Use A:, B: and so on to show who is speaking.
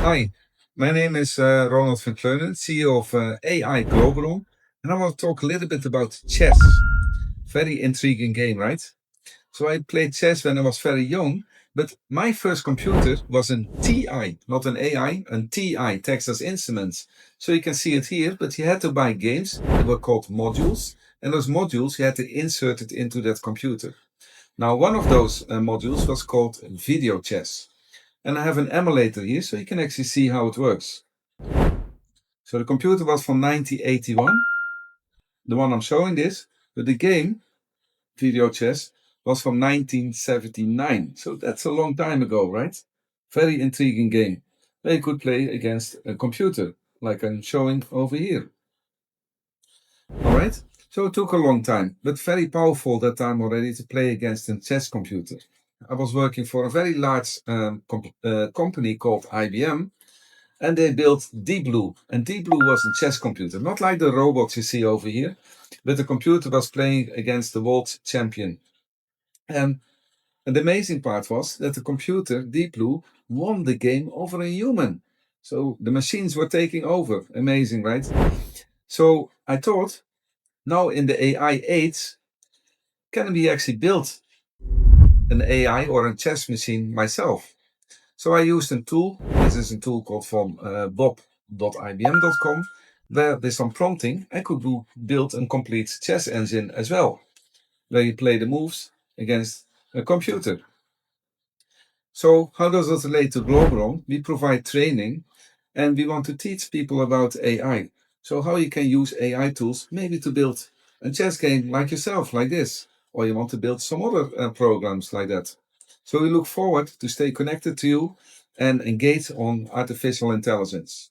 A: Hi, my name is Ronald van Kleunen, CEO of AI Globeron, and I want to talk a little bit about chess. Very intriguing game, right? So I played chess when I was very young, but my first computer was an TI, not an AI, an TI, Texas Instruments. So you can see it here, but you had to buy games that were called modules, and those modules you had to insert it into that computer. Now, one of those modules was called video chess. And I have an emulator here, so you can actually see how it works. So the computer was from 1981, the one I'm showing this, but the game, video chess, was from 1979. So that's a long time ago, right? Very intriguing game. Where you could play against a computer, like I'm showing over here. Alright? So it took a long time, but very powerful that time already to play against a chess computer. I was working for a very large company called IBM, and they built Deep Blue. And Deep Blue was a chess computer, not like the robots you see over here, but the computer was playing against the world champion. And the amazing part was that the computer, Deep Blue, won the game over a human. So the machines were taking over. Amazing, right? So I thought, now in the AI age, can we actually build an AI or a chess machine myself? So I used a tool. This is a tool called from bob.ibm.com, where with some prompting I could build a complete chess engine as well, where you play the moves against a computer. So how does it relate to Globeron? We provide training and we want to teach people about AI. So how you can use AI tools maybe to build a chess game like yourself, like this, or you want to build some other programs like that. So we look forward to stay connected to you and engage on artificial intelligence.